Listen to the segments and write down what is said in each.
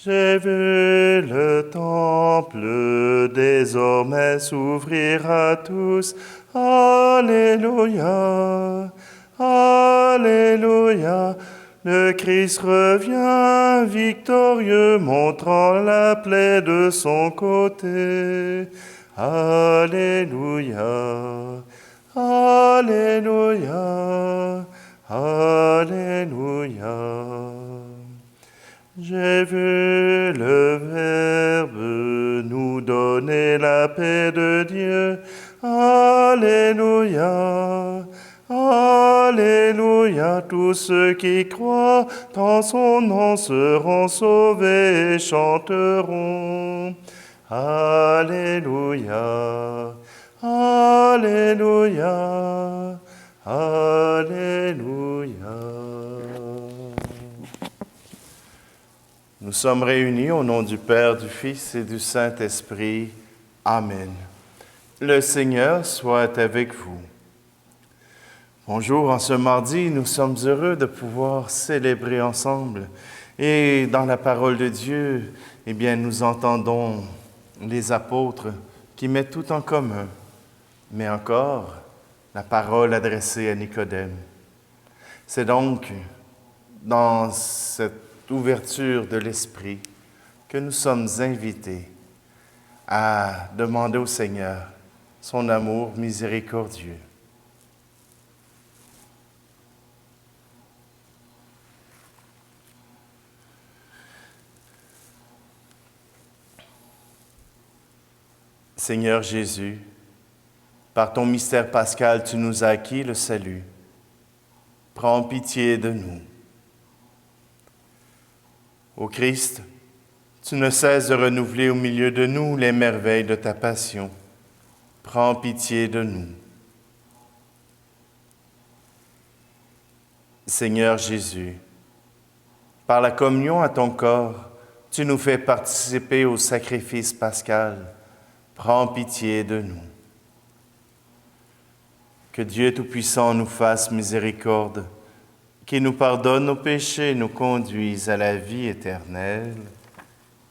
J'ai vu le temple désormais s'ouvrir à tous. Alléluia, Alléluia. Le Christ revient victorieux, montrant la plaie de son côté. Alléluia, Alléluia, Alléluia. J'ai vu le Verbe nous donner la paix de Dieu. Alléluia, Alléluia. Tous ceux qui croient en son nom seront sauvés et chanteront. Alléluia, Alléluia, Alléluia. Nous sommes réunis au nom du Père, du Fils et du Saint-Esprit. Amen. Le Seigneur soit avec vous. Bonjour, en ce mardi, nous sommes heureux de pouvoir célébrer ensemble. Et dans la parole de Dieu, eh bien, nous entendons les apôtres qui mettent tout en commun, mais encore la parole adressée à Nicodème. C'est donc dans cette ouverture de l'esprit que nous sommes invités à demander au Seigneur son amour miséricordieux. Seigneur Jésus, par ton mystère pascal, tu nous as acquis le salut. Prends pitié de nous. Ô Christ, tu ne cesses de renouveler au milieu de nous les merveilles de ta passion. Prends pitié de nous. Seigneur Jésus, par la communion à ton corps, tu nous fais participer au sacrifice pascal. Prends pitié de nous. Que Dieu Tout-Puissant nous fasse miséricorde, qu'il nous pardonne nos péchés et nous conduise à la vie éternelle.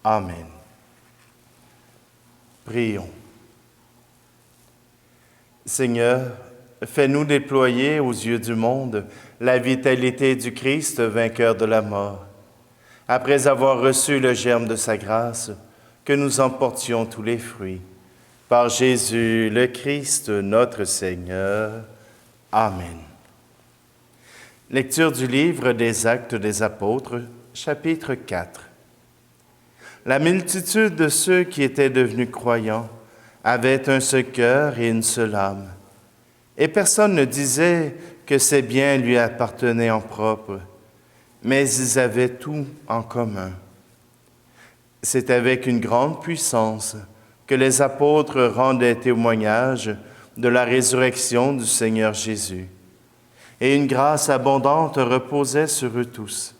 Amen. Prions. Seigneur, fais-nous déployer aux yeux du monde la vitalité du Christ, vainqueur de la mort. Après avoir reçu le germe de sa grâce, que nous en portions tous les fruits. Par Jésus le Christ, notre Seigneur. Amen. Lecture du livre des Actes des Apôtres, chapitre 4. La multitude de ceux qui étaient devenus croyants avait un seul cœur et une seule âme. Et personne ne disait que ses biens lui appartenaient en propre, mais ils avaient tout en commun. C'est avec une grande puissance que les apôtres rendaient témoignage de la résurrection du Seigneur Jésus. Et une grâce abondante reposait sur eux tous.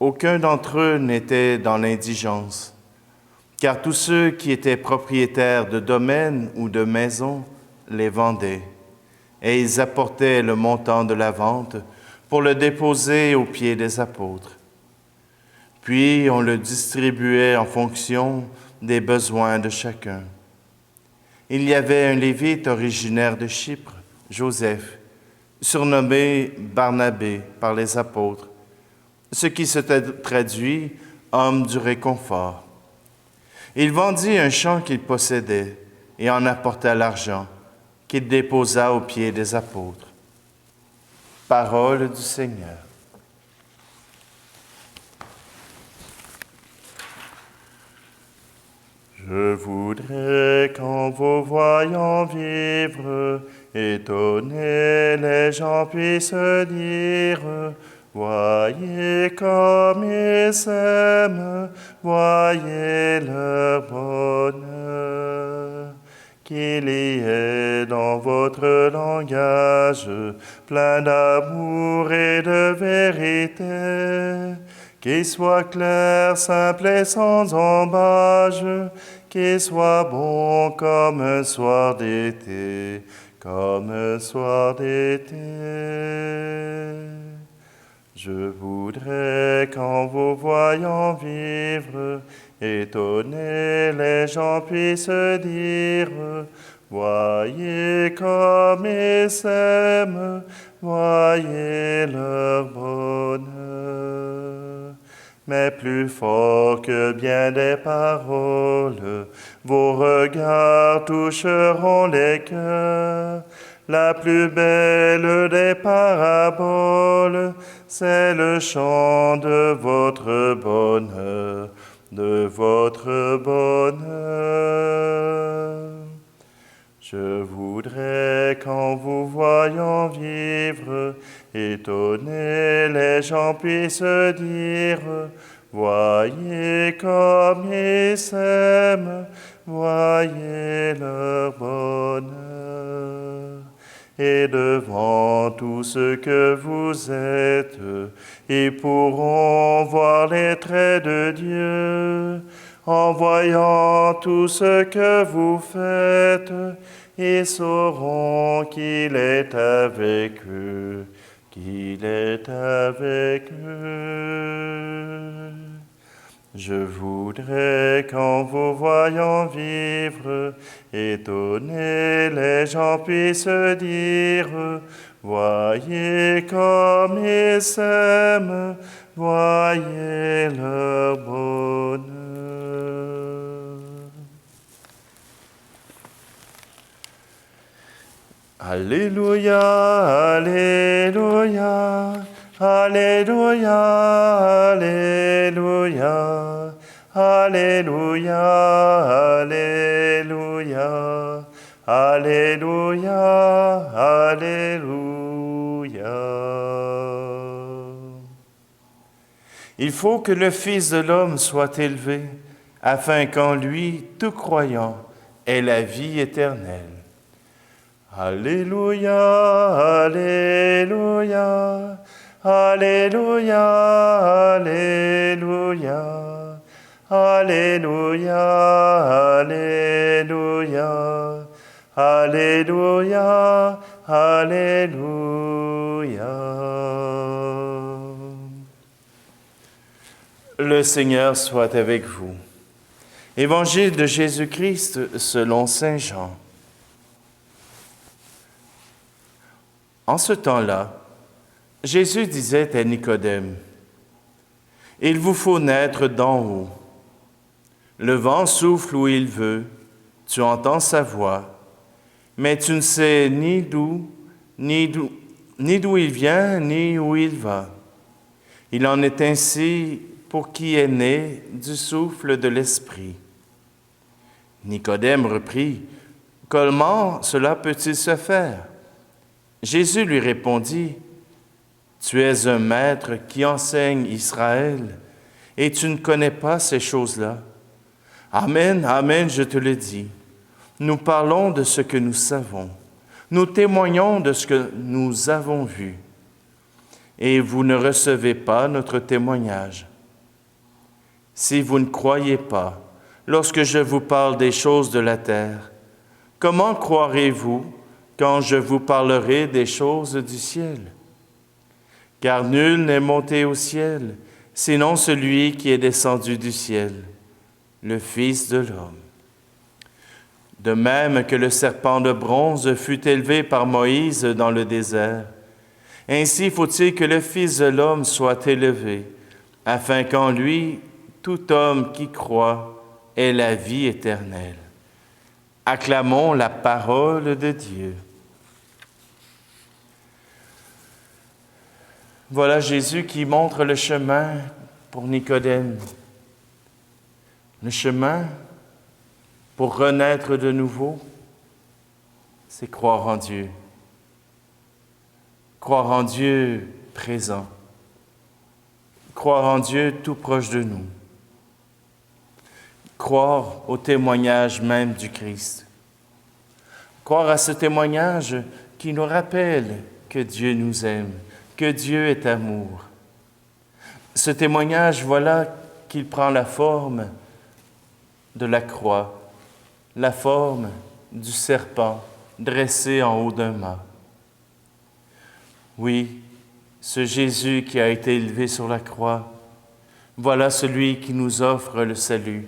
Aucun d'entre eux n'était dans l'indigence, car tous ceux qui étaient propriétaires de domaines ou de maisons les vendaient, et ils apportaient le montant de la vente pour le déposer aux pieds des apôtres. Puis on le distribuait en fonction des besoins de chacun. Il y avait un Lévite originaire de Chypre, Joseph, surnommé Barnabé par les apôtres, ce qui se traduit « homme du réconfort ». Il vendit un champ qu'il possédait et en apporta l'argent qu'il déposa aux pieds des apôtres. Parole du Seigneur. Je voudrais qu'en vous voyant vivre, étonnés les gens puissent dire, voyez comme ils s'aiment, voyez leur bonheur. Qu'il y ait dans votre langage plein d'amour et de vérité, qu'il soit clair, simple et sans embâche, qu'il soit bon comme un soir d'été, comme un soir d'été. Je voudrais qu'en vous voyant vivre, étonnés les gens puissent dire, voyez comme ils s'aiment, voyez leur bonheur. Mais plus fort que bien des paroles, vos regards toucheront les cœurs. La plus belle des paraboles, c'est le chant de votre bonheur, de votre bonheur. Je voudrais qu'en vous voyant vivre, étonnés les gens puissent dire, voyez comme ils s'aiment, voyez leur bonheur. Et devant tout ce que vous êtes, ils pourront voir les traits de Dieu. En voyant tout ce que vous faites, ils sauront qu'il est avec eux, qu'il est avec eux. Je voudrais qu'en vous voyant vivre, étonnés les gens puissent dire, voyez comme ils s'aiment, voyez leur bonheur. Alléluia, Alléluia, Alléluia, Alléluia, Alléluia, Alléluia, Alléluia, Alléluia. Il faut que le Fils de l'homme soit élevé, afin qu'en lui, tout croyant, ait la vie éternelle. Alléluia, Alléluia, Alléluia, Alléluia, Alléluia, Alléluia, Alléluia, Alléluia. Le Seigneur soit avec vous. Évangile de Jésus-Christ selon saint Jean. En ce temps-là, Jésus disait à Nicodème, « Il vous faut naître d'en haut. Le vent souffle où il veut, tu entends sa voix, mais tu ne sais ni d'où il vient, ni où il va. Il en est ainsi pour qui est né du souffle de l'Esprit. » Nicodème reprit, « Comment cela peut-il se faire? » Jésus lui répondit, « Tu es un maître qui enseigne Israël, et tu ne connais pas ces choses-là. Amen, amen, je te le dis. Nous parlons de ce que nous savons. Nous témoignons de ce que nous avons vu. Et vous ne recevez pas notre témoignage. Si vous ne croyez pas, lorsque je vous parle des choses de la terre, comment croirez-vous quand je vous parlerai des choses du ciel? Car nul n'est monté au ciel, sinon celui qui est descendu du ciel, le Fils de l'homme. De même que le serpent de bronze fut élevé par Moïse dans le désert, ainsi faut-il que le Fils de l'homme soit élevé, afin qu'en lui, tout homme qui croit ait la vie éternelle. Acclamons la parole de Dieu. Voilà Jésus qui montre le chemin pour Nicodème. Le chemin pour renaître de nouveau, c'est croire en Dieu. Croire en Dieu présent. Croire en Dieu tout proche de nous. Croire au témoignage même du Christ. Croire à ce témoignage qui nous rappelle que Dieu nous aime, que Dieu est amour. Ce témoignage, voilà qu'il prend la forme de la croix, la forme du serpent dressé en haut d'un mât. Oui, ce Jésus qui a été élevé sur la croix. Voilà celui qui nous offre le salut.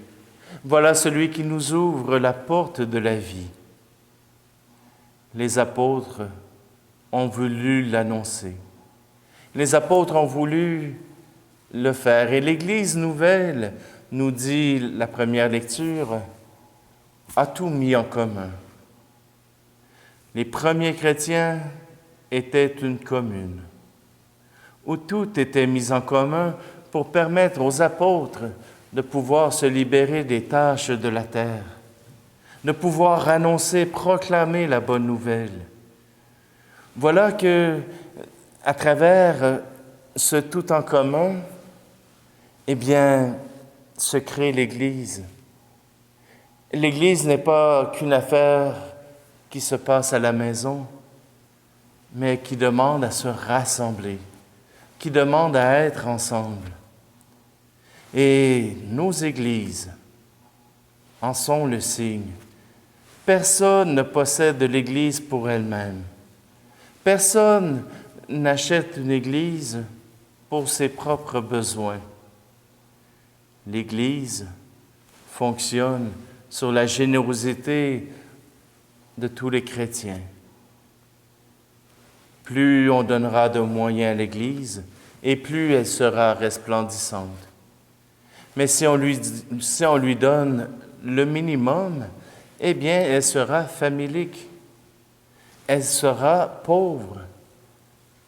Voilà celui qui nous ouvre la porte de la vie. Les apôtres ont voulu l'annoncer. Les apôtres ont voulu le faire. Et l'Église nouvelle, nous dit la première lecture, a tout mis en commun. Les premiers chrétiens étaient une commune, où tout était mis en commun pour permettre aux apôtres de pouvoir se libérer des tâches de la terre, de pouvoir annoncer, proclamer la bonne nouvelle. Voilà que, à travers ce tout en commun, eh bien, se crée l'Église. L'Église n'est pas qu'une affaire qui se passe à la maison, mais qui demande à se rassembler, qui demande à être ensemble. Et nos églises en sont le signe. Personne ne possède de l'Église pour elle-même. Personne n'achète une Église pour ses propres besoins. L'Église fonctionne sur la générosité de tous les chrétiens. Plus on donnera de moyens à l'Église, et plus elle sera resplendissante. Mais si on lui donne le minimum, eh bien, elle sera famélique. Elle sera pauvre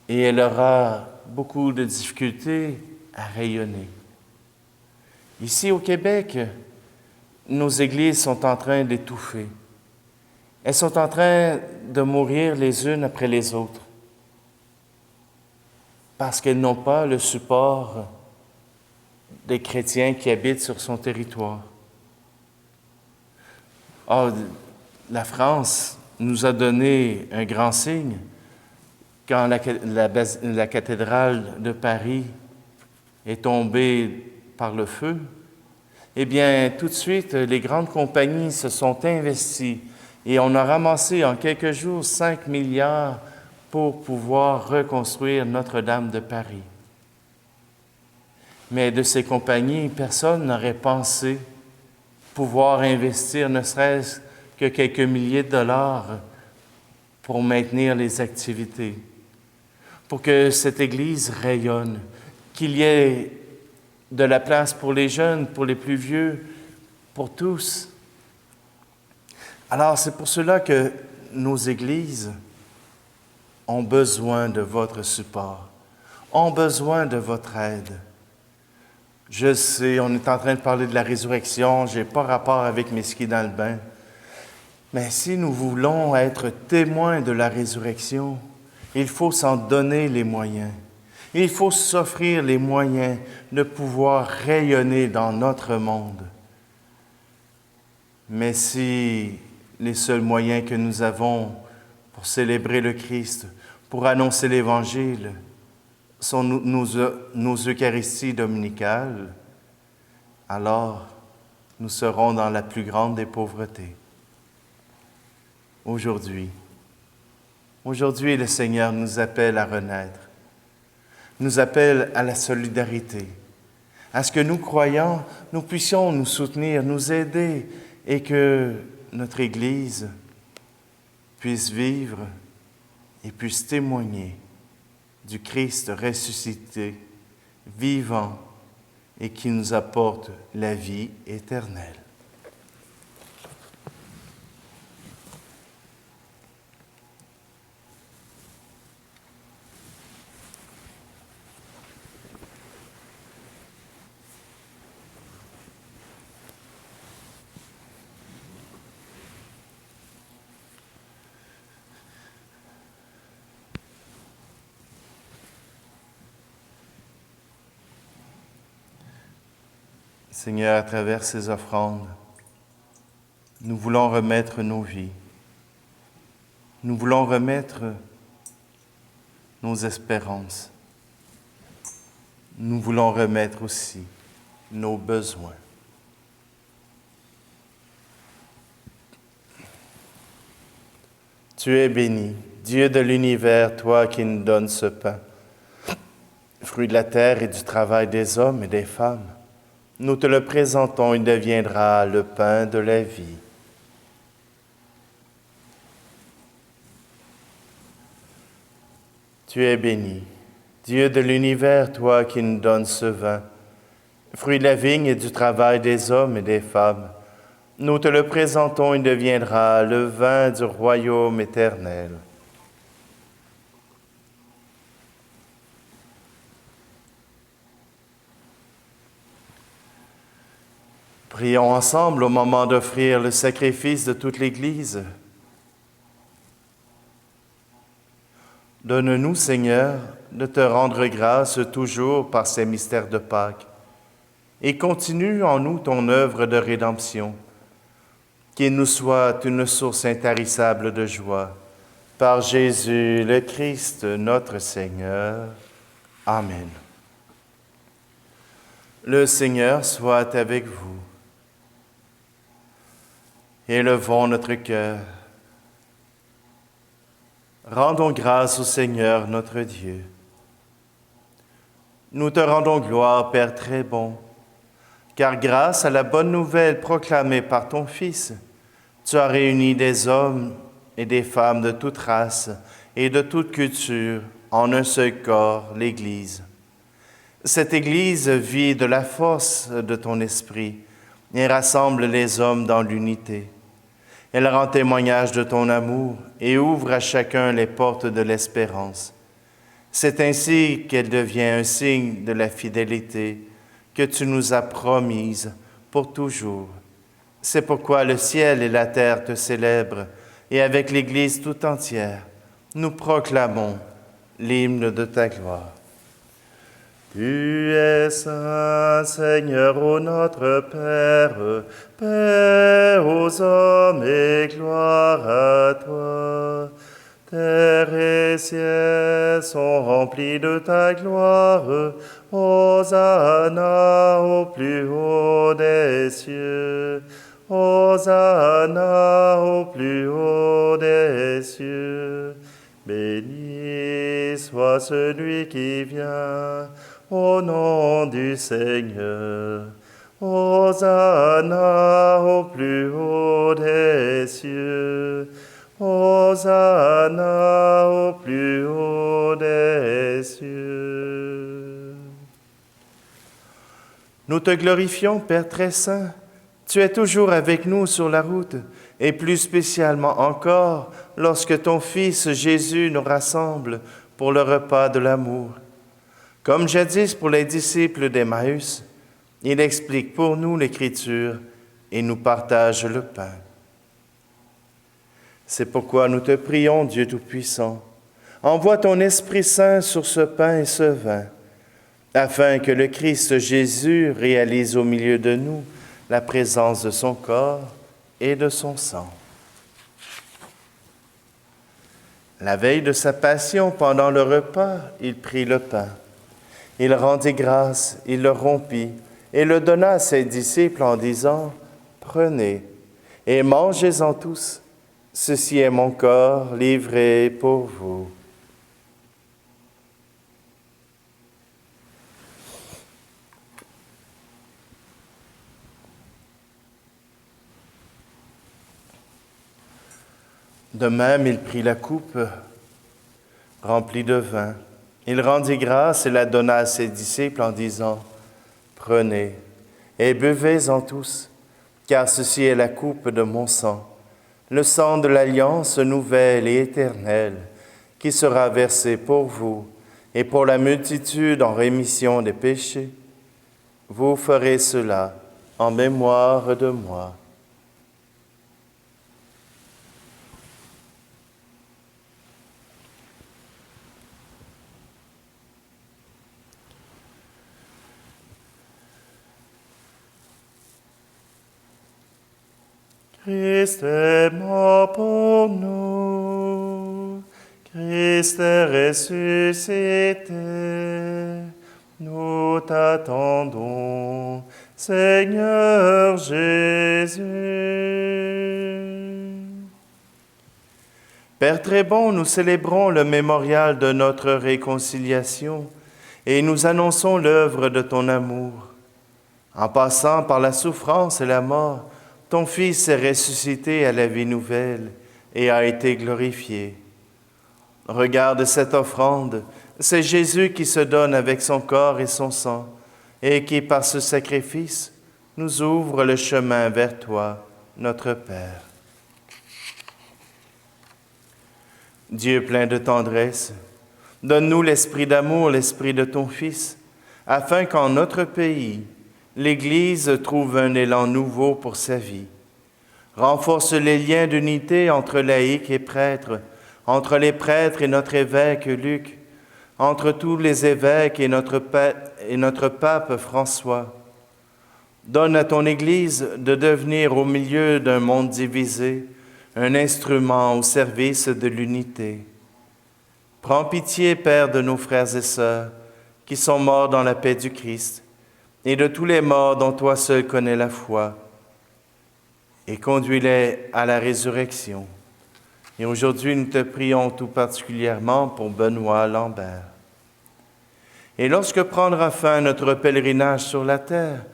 et elle aura beaucoup de difficultés à rayonner. Ici au Québec, nos églises sont en train d'étouffer. Elles sont en train de mourir les unes après les autres parce qu'elles n'ont pas le support des chrétiens qui habitent sur son territoire. Or, la France nous a donné un grand signe quand la cathédrale de Paris est tombée par le feu. Eh bien, tout de suite, les grandes compagnies se sont investies et on a ramassé en quelques jours 5 milliards pour pouvoir reconstruire Notre-Dame de Paris. Mais de ces compagnies, personne n'aurait pensé pouvoir investir ne serait-ce que quelques milliers de dollars pour maintenir les activités, pour que cette Église rayonne, qu'il y ait de la place pour les jeunes, pour les plus vieux, pour tous. Alors, c'est pour cela que nos églises ont besoin de votre support, ont besoin de votre aide. Je sais, on est en train de parler de la résurrection, je n'ai pas rapport avec mes skis dans le bain. Mais si nous voulons être témoins de la résurrection, il faut s'en donner les moyens. Il faut s'offrir les moyens de pouvoir rayonner dans notre monde. Mais si les seuls moyens que nous avons pour célébrer le Christ, pour annoncer l'Évangile, sont nos Eucharisties dominicales, alors nous serons dans la plus grande des pauvretés. Aujourd'hui, le Seigneur nous appelle à renaître, nous appelle à la solidarité, à ce que nous, croyants, nous puissions nous soutenir, nous aider et que notre Église puisse vivre et puisse témoigner du Christ ressuscité, vivant et qui nous apporte la vie éternelle. Seigneur, à travers ces offrandes, nous voulons remettre nos vies. Nous voulons remettre nos espérances. Nous voulons remettre aussi nos besoins. Tu es béni, Dieu de l'univers, toi qui nous donnes ce pain. Fruit de la terre et du travail des hommes et des femmes, nous te le présentons, il deviendra le pain de la vie. Tu es béni, Dieu de l'univers, toi qui nous donnes ce vin, fruit de la vigne et du travail des hommes et des femmes. Nous te le présentons, il deviendra le vin du royaume éternel. Prions ensemble au moment d'offrir le sacrifice de toute l'Église. Donne-nous, Seigneur, de te rendre grâce toujours par ces mystères de Pâques, et continue en nous ton œuvre de rédemption, qu'il nous soit une source intarissable de joie. Par Jésus le Christ, notre Seigneur. Amen. Le Seigneur soit avec vous. Élevons notre cœur. Rendons grâce au Seigneur notre Dieu. Nous te rendons gloire, Père très bon, car grâce à la bonne nouvelle proclamée par ton Fils, tu as réuni des hommes et des femmes de toute race et de toute culture en un seul corps, l'Église. Cette Église vit de la force de ton esprit et rassemble les hommes dans l'unité. Elle rend témoignage de ton amour et ouvre à chacun les portes de l'espérance. C'est ainsi qu'elle devient un signe de la fidélité que tu nous as promise pour toujours. C'est pourquoi le ciel et la terre te célèbrent et avec l'Église tout entière, nous proclamons l'hymne de ta gloire. Tu es saint, Seigneur, ô notre Père, Père aux hommes et gloire à toi. Terre et ciel sont remplis de ta gloire, Hosanna au plus haut des cieux. Hosanna au plus haut des cieux. Béni soit celui qui vient au nom du Seigneur. Hosanna au plus haut des cieux. Hosanna au plus haut des cieux. Nous te glorifions, Père très saint. Tu es toujours avec nous sur la route, et plus spécialement encore lorsque ton Fils Jésus nous rassemble pour le repas de l'amour. Comme jadis pour les disciples d'Emmaüs, il explique pour nous l'Écriture et nous partage le pain. C'est pourquoi nous te prions, Dieu Tout-Puissant, envoie ton Esprit Saint sur ce pain et ce vin, afin que le Christ Jésus réalise au milieu de nous la présence de son corps et de son sang. La veille de sa passion, pendant le repas, il prit le pain. Il rendit grâce, il le rompit et le donna à ses disciples en disant, « Prenez et mangez-en tous. Ceci est mon corps livré pour vous. » De même, il prit la coupe remplie de vin. Il rendit grâce et la donna à ses disciples en disant, « Prenez et buvez-en tous, car ceci est la coupe de mon sang, le sang de l'alliance nouvelle et éternelle, qui sera versé pour vous et pour la multitude en rémission des péchés. Vous ferez cela en mémoire de moi. » Christ est mort pour nous, Christ est ressuscité, nous t'attendons, Seigneur Jésus. Père très bon, nous célébrons le mémorial de notre réconciliation et nous annonçons l'œuvre de ton amour. En passant par la souffrance et la mort, ton Fils est ressuscité à la vie nouvelle et a été glorifié. Regarde cette offrande, c'est Jésus qui se donne avec son corps et son sang, et qui, par ce sacrifice, nous ouvre le chemin vers toi, notre Père. Dieu plein de tendresse, donne-nous l'esprit d'amour, l'esprit de ton Fils, afin qu'en notre pays, l'Église trouve un élan nouveau pour sa vie. Renforce les liens d'unité entre laïcs et prêtres, entre les prêtres et notre évêque Luc, entre tous les évêques et notre pape François. Donne à ton Église de devenir au milieu d'un monde divisé, un instrument au service de l'unité. Prends pitié, Père, de nos frères et sœurs qui sont morts dans la paix du Christ, et de tous les morts dont toi seul connais la foi, et conduis-les à la résurrection. Et aujourd'hui, nous te prions tout particulièrement pour Benoît Lambert. Et lorsque prendra fin notre pèlerinage sur la terre,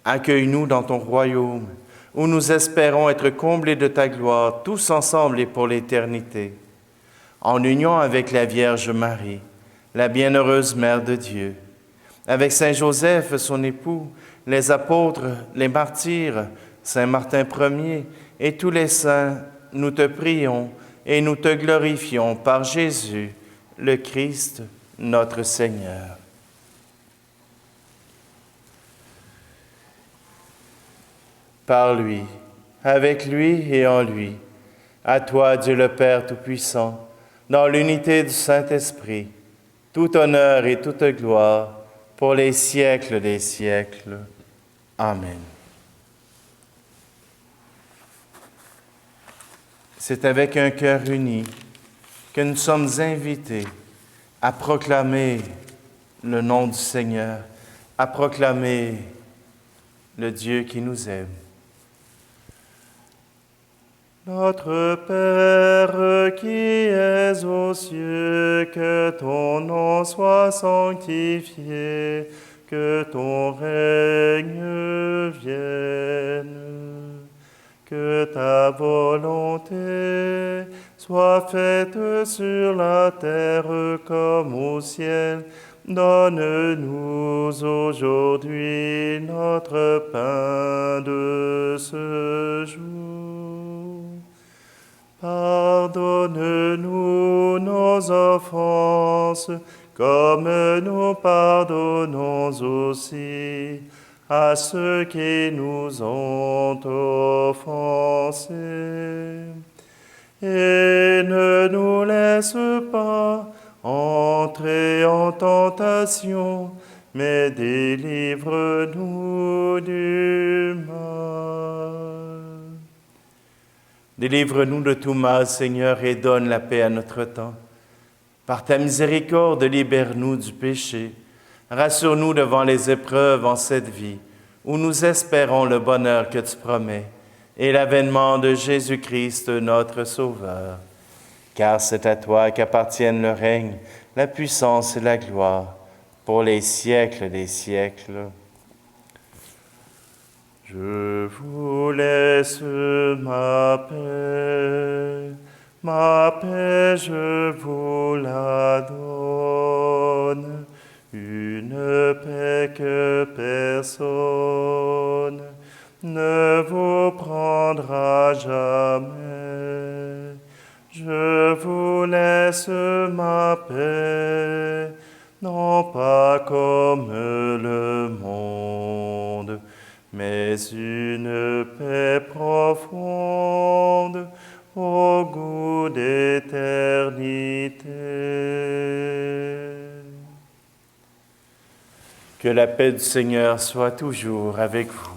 accueille-nous dans ton royaume, où nous espérons être comblés de ta gloire, tous ensemble et pour l'éternité, en union avec la Vierge Marie, la bienheureuse Mère de Dieu, avec Saint Joseph, son époux, les apôtres, les martyrs, Saint Martin Ier et tous les saints, nous te prions et nous te glorifions par Jésus, le Christ, notre Seigneur. Par lui, avec lui et en lui, à toi, Dieu le Père Tout-Puissant, dans l'unité du Saint-Esprit, tout honneur et toute gloire, pour les siècles des siècles. Amen. C'est avec un cœur uni que nous sommes invités à proclamer le nom du Seigneur, à proclamer le Dieu qui nous aime. Notre Père qui es aux cieux, que ton nom soit sanctifié, que ton règne vienne, que ta volonté soit faite sur la terre comme au ciel. Donne-nous aujourd'hui notre pain de ce jour. Pardonne-nous nos offenses, comme nous pardonnons aussi à ceux qui nous ont offensés. Et ne nous laisse pas entrer en tentation, mais délivre-nous du mal. Délivre-nous de tout mal, Seigneur, et donne la paix à notre temps. Par ta miséricorde, libère-nous du péché. Rassure-nous devant les épreuves en cette vie, où nous espérons le bonheur que tu promets, et l'avènement de Jésus-Christ, notre Sauveur. Car c'est à toi qu'appartiennent le règne, la puissance et la gloire, pour les siècles des siècles. Je vous laisse ma paix je vous la donne, une paix que personne ne vous prendra jamais. Je vous laisse ma paix, non pas comme le monde, mais une paix profonde au goût d'éternité. Que la paix du Seigneur soit toujours avec vous.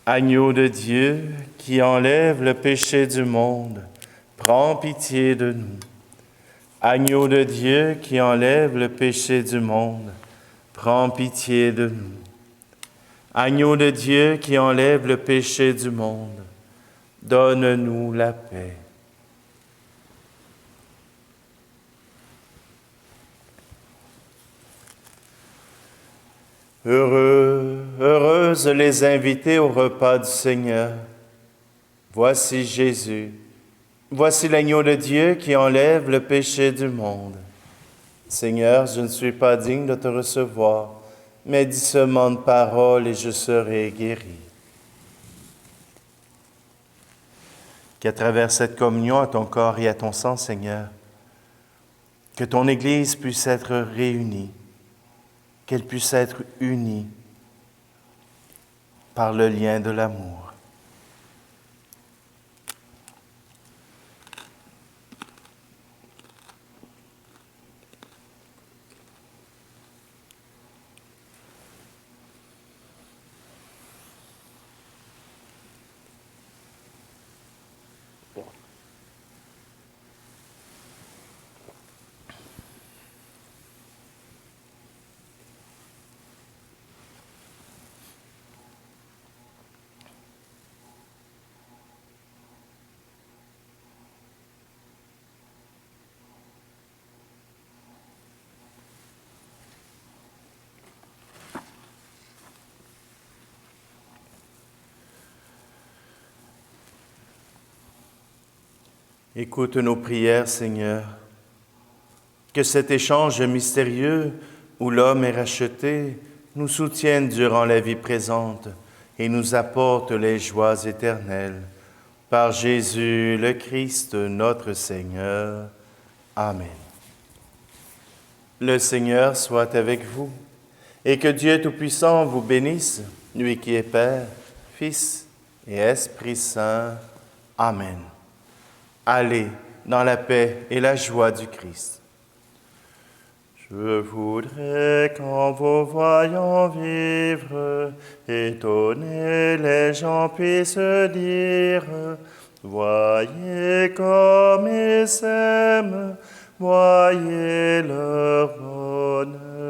Agneau de Dieu qui enlève le péché du monde, prends pitié de nous. Agneau de Dieu qui enlève le péché du monde, prends pitié de nous. Agneau de Dieu qui enlève le péché du monde, donne-nous la paix. Heureux, heureuses les invités au repas du Seigneur. Voici Jésus, voici l'agneau de Dieu qui enlève le péché du monde. Seigneur, je ne suis pas digne de te recevoir, mais dis seulement une parole et je serai guéri. Qu'à travers cette communion à ton corps et à ton sang, Seigneur, que ton Église puisse être réunie, qu'elle puisse être unie par le lien de l'amour. Écoute nos prières, Seigneur. Que cet échange mystérieux où l'homme est racheté nous soutienne durant la vie présente et nous apporte les joies éternelles. Par Jésus le Christ, notre Seigneur. Amen. Le Seigneur soit avec vous et que Dieu Tout-Puissant vous bénisse, lui qui est Père, Fils et Esprit Saint. Amen. Allez dans la paix et la joie du Christ. Je voudrais qu'en vous voyant vivre, étonnés les gens puissent dire, voyez comme ils s'aiment, voyez leur bonheur.